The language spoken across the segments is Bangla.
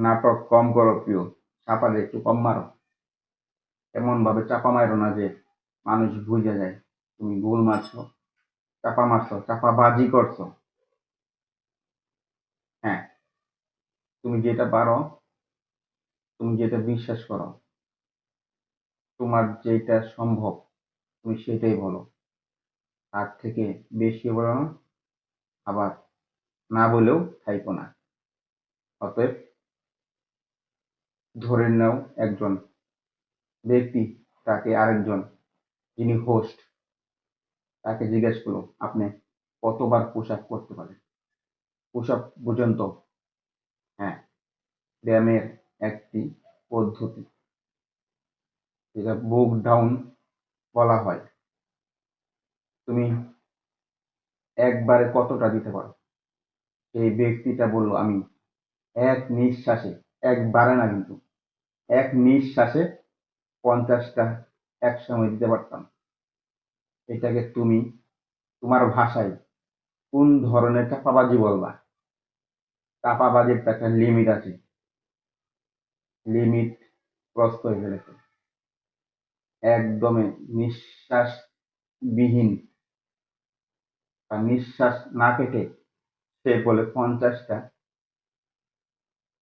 নাটক কম করো প্রিয়, চাপালে একটু কম মারো। এমন ভাবে চাপা মারো না যে মানুষ বুঝে যায় তুমি গোল মারছো, চাপা মারছো, চাপা বাজি করছো। হ্যাঁ, তুমি যেটা পারো, তুমি যেটা বিশ্বাস করো, তোমার যেটা সম্ভব, তুমি সেটাই বলো। তার থেকে বেশি বলো না, আবার না বলেও থাইকো না। অতএব ধরে নাও একজন ব্যক্তি, তাকে আরেকজন যিনি হোস্ট, তাকে জিজ্ঞেস করো আপনি কতবার পুশ আপ করতে পারেন। পুশ আপ বুঝেন তো? হ্যাঁ, ব্যায়ামের একটি পদ্ধতি, যেটা বুক ডাউন বলা হয়। তুমি একবারে কতটা দিতে পারো? সেই ব্যক্তিটা বলল আমি এক নিঃশ্বাসে, একবারে না কিন্তু, এক নিঃশ্বাসে 50টা একসময় দিতে পারতাম। এটাকে তুমি তোমার ভাষায় কোন ধরনের চাপাবাজি বলবা? চাপাবাজির তো একটা লিমিট আছে, লিমিট ক্রস করে ফেলেছে। একদমই নিঃশ্বাসবিহীন বা নিঃশ্বাস না কেটে সে বলে 50টা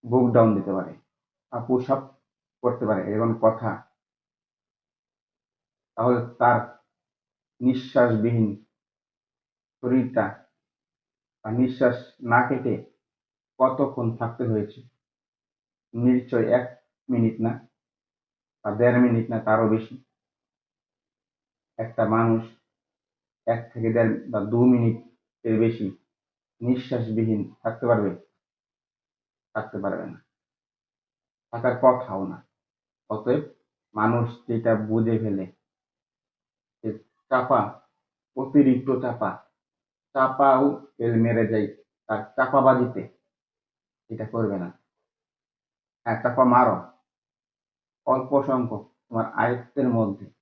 বুক ডাউন দিতে পারে বা পুশ আপ করতে পারে, এরকম কথা? তাহলে তার নিঃশ্বাসবিহীন শরীরটা বা নিঃশ্বাস না কেটে কতক্ষণ থাকতে হয়েছে? নিশ্চয় 1 মিনিট না, বা 1.5 মিনিট না, তারও বেশি। একটা মানুষ 1 থেকে 1.5 বা 2 মিনিট এর বেশি নিঃশ্বাসবিহীন থাকতে পারবে? থাকতে পারবে না, থাকার কথাও না। অতএব মানুষ যেটা বুঝে ফেলে যে চাপা, অতিরিক্ত চাপা, চাপাও তেল মেরে যায় তার চাপাবাজিতে, এটা করবে না। হ্যাঁ, চাপা মারো, অল্প সংখ্যক, তোমার আয়ত্তের মধ্যে।